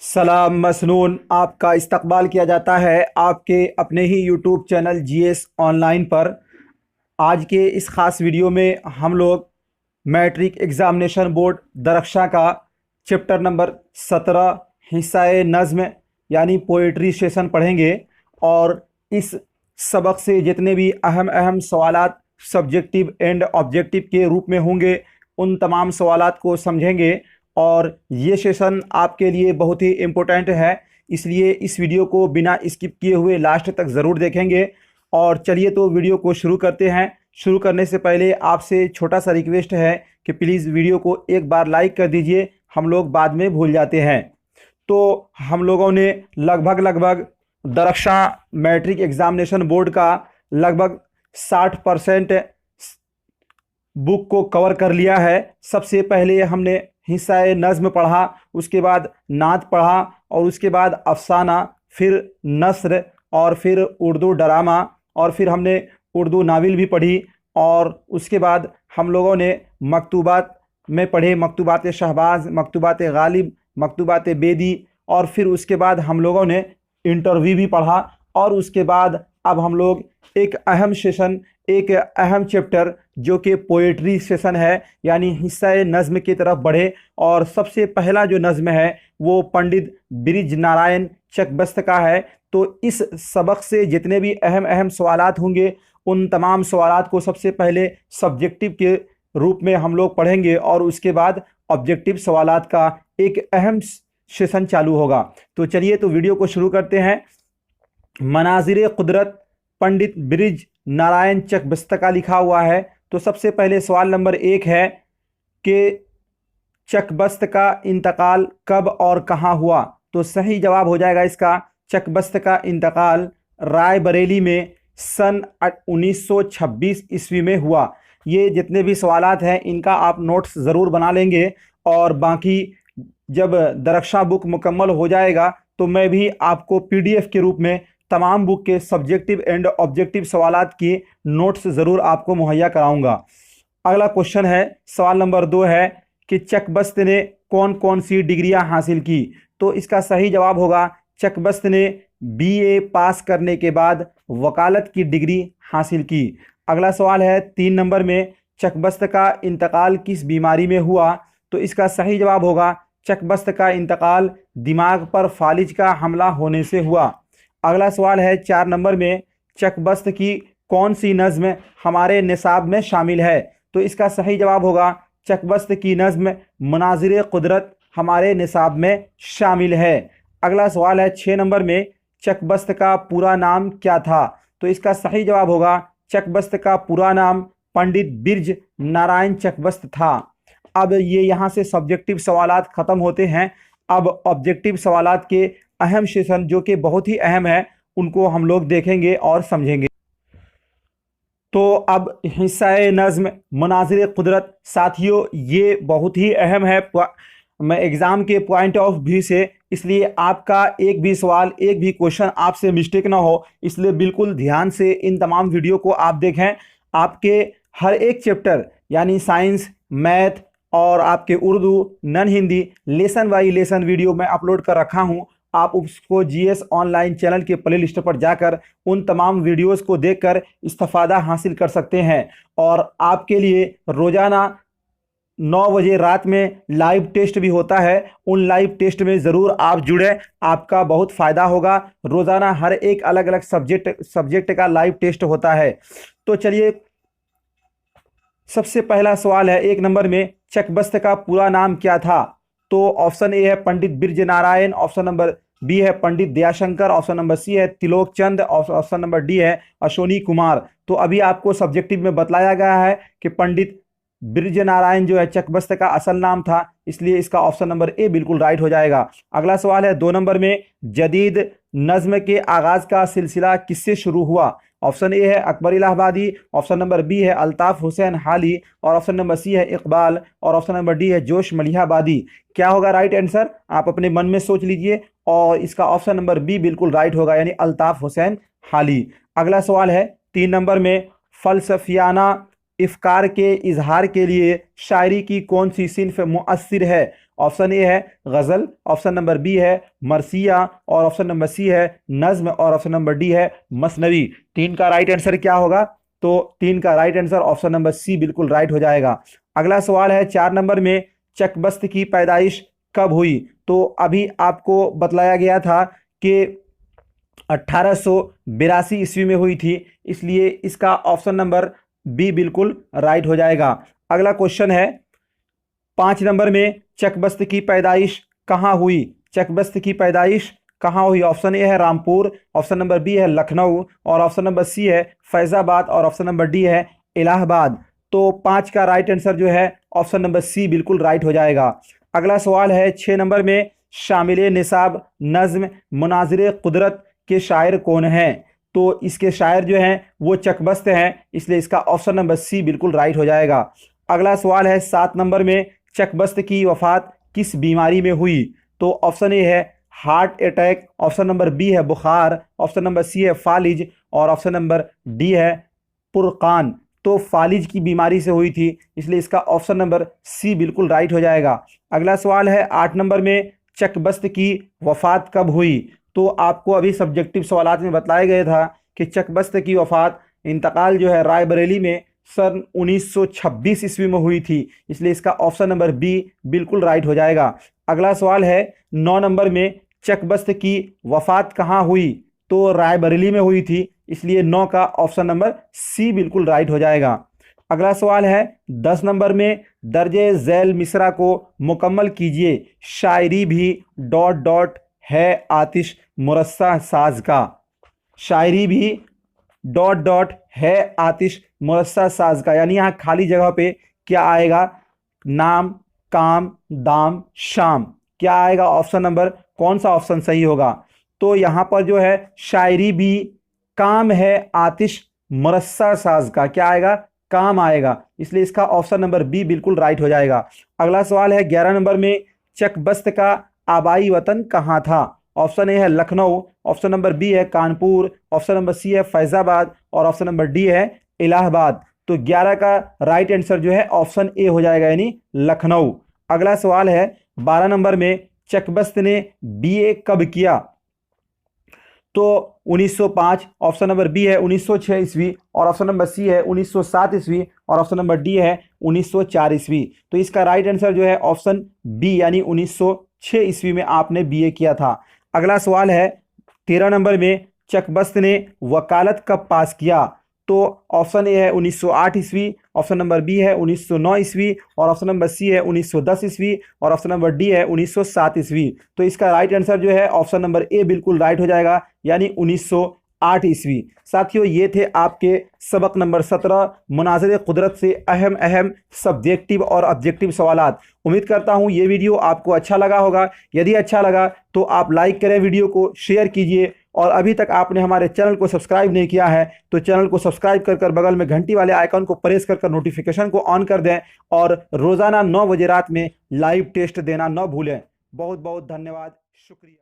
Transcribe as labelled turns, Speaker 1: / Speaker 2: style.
Speaker 1: सलाम मसनून, आपका इस्तकबाल किया जाता है आपके अपने ही यूट्यूब चैनल जीएस ऑनलाइन पर। आज के इस ख़ास वीडियो में हम लोग मैट्रिक एग्ज़ामिनेशन बोर्ड दरक्षा का चैप्टर नंबर 17 हिस्सा नज़्म यानी पोइट्री सेशन पढ़ेंगे। और इस सबक से जितने भी अहम अहम सवालात सब्जेक्टिव एंड ऑब्जेक्टिव के रूप में होंगे उन तमाम सवालात को समझेंगे। और ये सेशन आपके लिए बहुत ही इम्पोर्टेंट है, इसलिए इस वीडियो को बिना स्किप किए हुए लास्ट तक ज़रूर देखेंगे। और चलिए तो वीडियो को शुरू करते हैं। शुरू करने से पहले आपसे छोटा सा रिक्वेस्ट है कि प्लीज़ वीडियो को एक बार लाइक कर दीजिए, हम लोग बाद में भूल जाते हैं। तो हम लोगों ने लगभग दरक्षा मैट्रिक एग्ज़ामिनेशन बोर्ड का लगभग 60% बुक को कवर कर लिया है। सबसे पहले हमने हिस्सा नज़्म पढ़ा, उसके बाद नात पढ़ा, और उसके बाद अफसाना, फिर नस्र, और फिर उर्दू ड्रामा, और फिर हमने उर्दू नावल भी पढ़ी। और उसके बाद हम लोगों ने मकतूबात में पढ़े, मकतूबात शहबाज, मकतूबात गालिब, मकतूबात बेदी। और फिर उसके बाद हम लोगों ने इंटरव्यू भी पढ़ा। और उसके बाद अब हम लोग एक अहम सेशन, एक अहम चैप्टर जो कि पोएट्री सेशन है यानी हिस्सा नज़्म की तरफ बढ़े। और सबसे पहला जो नज़्म है वो पंडित ब्रिज नारायण चकबस्त का है। तो इस सबक से जितने भी अहम अहम सवालात होंगे उन तमाम सवालात को सबसे पहले सब्जेक्टिव के रूप में हम लोग पढ़ेंगे, और उसके बाद ऑब्जेक्टिव सवालात का एक अहम सेशन चालू होगा। तो चलिए तो वीडियो को शुरू करते हैं। मनाजिर कुदरत पंडित ब्रिज नारायण चकबस्त का लिखा हुआ है। तो सबसे पहले सवाल नंबर 1 है कि चकबस्त का इंतकाल कब और कहाँ हुआ। तो सही जवाब हो जाएगा इसका, चकबस्त का इंतकाल रायबरेली में सन 1926 ईस्वी में हुआ। ये जितने भी सवालात हैं इनका आप नोट्स ज़रूर बना लेंगे, और बाकी जब दरक्षा बुक मुकम्मल हो जाएगा तो मैं भी आपको पीडीएफ के रूप में तमाम बुक के सब्जेक्टिव एंड ऑब्जेक्टिव सवालात की नोट्स ज़रूर आपको मुहैया कराऊंगा। अगला क्वेश्चन है, सवाल नंबर 2 है कि चकबस्त ने कौन कौन सी डिग्रियां हासिल की। तो इसका सही जवाब होगा, चकबस्त ने बीए पास करने के बाद वकालत की डिग्री हासिल की। अगला सवाल है 3 नंबर में, चकबस्त का इंतकाल किस बीमारी में हुआ। तो इसका सही जवाब होगा, चकबस्त का इंतकाल दिमाग पर फालिज का हमला होने से हुआ। अगला सवाल है 4 नंबर में, चकबस्त की कौन सी नज़्म हमारे निसाब में शामिल है। तो इसका सही जवाब होगा, चकबस्त की नज़्म मनाजिर कुदरत हमारे निसाब में शामिल है। अगला सवाल है 6 नंबर में, चकबस्त का पूरा नाम क्या था। तो इसका सही जवाब होगा, चकबस्त का पूरा नाम पंडित ब्रिज नारायण चकबस्त था। अब ये यहाँ से सब्जेक्टिव सवालात ख़त्म होते हैं। अब ऑब्जेक्टिव सवालात के अहम सेशन जो कि बहुत ही अहम है उनको हम लोग देखेंगे और समझेंगे। तो अब हिस्सा नज़्म मनाजिर कुदरत, साथियों ये बहुत ही अहम है मैं एग्ज़ाम के पॉइंट ऑफ व्यू से, इसलिए आपका एक भी सवाल, एक भी क्वेश्चन आपसे मिस्टेक ना हो, इसलिए बिल्कुल ध्यान से इन तमाम वीडियो को आप देखें। आपके हर एक चैप्टर यानी साइंस, मैथ और आपके उर्दू, नन Hindi lesson by lesson video मैं अपलोड कर रखा हूँ। आप उसको जीएस ऑनलाइन चैनल के प्ले लिस्ट पर जाकर उन तमाम वीडियोस को देखकर इस्तिफादा हासिल कर सकते हैं। और आपके लिए रोज़ाना 9 बजे रात में लाइव टेस्ट भी होता है, उन लाइव टेस्ट में ज़रूर आप जुड़ें, आपका बहुत फ़ायदा होगा। रोज़ाना हर एक अलग अलग सब्जेक्ट का लाइव टेस्ट होता है। तो चलिए, सबसे पहला सवाल है 1 नंबर में, चकबस्त का पूरा नाम क्या था। तो ऑप्शन ए है Pandit Brij Narayan, option number B है Pandit Dayashankar, option number C है Tilok Chand, option number D है अश्वनी कुमार। तो अभी आपको सब्जेक्टिव में बतलाया गया है कि पंडित ब्रिज नारायण जो है चकबस्त का असल नाम था, इसलिए इसका ऑप्शन नंबर ए बिल्कुल राइट हो जाएगा। अगला सवाल है 2 नंबर में, जदीद नज़्म के आगाज़ का सिलसिला किससे शुरू हुआ। ऑप्शन ए है अकबर इलाहाबादी, ऑप्शन नंबर बी है अल्ताफ़ हुसैन हाली, और ऑप्शन नंबर सी है इकबाल, और ऑप्शन नंबर डी है जोश मलिहाबादी। क्या होगा राइट आंसर, आप अपने मन में सोच लीजिए, और इसका ऑप्शन नंबर बी बिल्कुल राइट होगा यानी अल्ताफ़ हुसैन हाली। अगला सवाल है 3 नंबर में, फ़लसफ़ियाना इफ़कार के इजहार के लिए शायरी की कौन सी सिन्फ मुअस्सिर है। ऑप्शन ए है गज़ल, ऑप्शन नंबर बी है मरसिया और ऑप्शन नंबर सी है नज्म और ऑप्शन नंबर डी है मसनवी। तीन का राइट आंसर क्या होगा? तो तीन का right answer option number C बिल्कुल राइट हो जाएगा। अगला सवाल है 4 नंबर में, चकबस्त की पैदाइश कब हुई? तो अभी आपको बतलाया गया था कि 1882 ईस्वी में हुई थी, इसलिए इसका ऑप्शन नंबर बी बिल्कुल राइट हो जाएगा। अगला क्वेश्चन है 5 नंबर में, चकबस्त की पैदाइश कहाँ हुई? चकबस्त की पैदाइश कहाँ हुई? ऑप्शन ए है रामपुर, ऑप्शन नंबर बी है लखनऊ और ऑप्शन नंबर सी है फैजाबाद और ऑप्शन नंबर डी है इलाहाबाद। तो 5 का राइट आंसर जो है ऑप्शन नंबर सी बिल्कुल राइट हो जाएगा। अगला सवाल है 6 नंबर में, शामिल निसाब नज्म मुनाजिर कुदरत के शायर कौन हैं? तो इसके शायर जो हैं वो चकबस्त हैं, इसलिए इसका ऑप्शन नंबर सी बिल्कुल राइट हो जाएगा। अगला सवाल है 7 नंबर में, चकबस्त की वफ़ात किस बीमारी में हुई? तो ऑप्शन ए है heart attack, option number B है बुखार, ऑप्शन नंबर सी है फालिज और ऑप्शन नंबर डी है पुरकान। तो फालिज की बीमारी से हुई थी, इसलिए इसका ऑप्शन नंबर सी बिल्कुल राइट हो जाएगा। अगला सवाल है 8 नंबर में, चकबस्त की वफ़ात कब हुई? तो आपको अभी सब्जेक्टिव सवालात में बताया गया था कि चकबस्त की वफ़ात इंतकाल जो है रायबरेली में सन 1926 ईस्वी में हुई थी, इसलिए इसका ऑप्शन नंबर बी बिल्कुल राइट हो जाएगा। अगला सवाल है 9 नंबर में, चकबस्त की वफ़ात कहाँ हुई? तो रायबरेली में हुई थी, इसलिए 9 का ऑप्शन नंबर सी बिल्कुल राइट हो जाएगा। अगला सवाल है 10 नंबर में, दर्जे झैल मिसरा को मुकम्मल कीजिए, शायरी भी डॉट डॉट है आतिश मुरस्सा साज का। शायरी भी डॉट डॉट है आतिश मुरस्सा साज का, यानी यहाँ खाली जगह पे क्या आएगा? नाम, काम, दाम, शाम। क्या आएगा ऑप्शन नंबर? कौन सा ऑप्शन सही होगा? तो यहाँ पर जो है शायरी भी काम है आतिश मुरस्सा साज का, क्या आएगा? काम आएगा, इसलिए इसका ऑप्शन नंबर बी बिल्कुल राइट हो जाएगा। अगला सवाल है 11 नंबर में, चकबस्त का आबाई वतन कहाँ था? ऑप्शन ए है लखनऊ, ऑप्शन नंबर बी है कानपुर, ऑप्शन नंबर सी है फैजाबाद और ऑप्शन नंबर डी है इलाहाबाद। तो 11 का राइट आंसर जो है ऑप्शन ए हो जाएगा, यानी लखनऊ। अगला सवाल है 12 नंबर में, चकबस्त ने बीए कब किया? तो 1905, ऑप्शन नंबर बी है 1906 ईस्वी और ऑप्शन नंबर सी है 1907 ईस्वी और ऑप्शन नंबर डी है 1904 ईस्वी। तो इसका राइट आंसर जो है ऑप्शन बी, यानी 1906 ईस्वी में आपने बीए किया था। अगला सवाल है 13 नंबर में, चकबस्त ने वकालत कब पास किया? तो ऑप्शन ए है 1908 ईस्वी, ऑप्शन नंबर बी है 1909 ईस्वी और ऑप्शन नंबर सी है 1910 ईस्वी और ऑप्शन नंबर डी है 1907 ईस्वी। तो इसका राइट आंसर जो है ऑप्शन नंबर ए बिल्कुल राइट हो जाएगा, यानी 1908 ईस्वी। साथियों, ये थे आपके सबक नंबर 17 मुनाज़िर कुदरत से अहम सब्जेक्टिव और ऑब्जेक्टिव सवालात। उम्मीद करता हूँ ये वीडियो आपको अच्छा लगा होगा। यदि अच्छा लगा तो आप लाइक करें, वीडियो को शेयर कीजिए और अभी तक आपने हमारे चैनल को सब्सक्राइब नहीं किया है तो चैनल को सब्सक्राइब कर बगल में घंटी वाले आइकन को प्रेस कर नोटिफिकेशन को ऑन कर दें और रोज़ाना 9 बजे रात में लाइव टेस्ट देना न भूलें। बहुत बहुत धन्यवाद, शुक्रिया।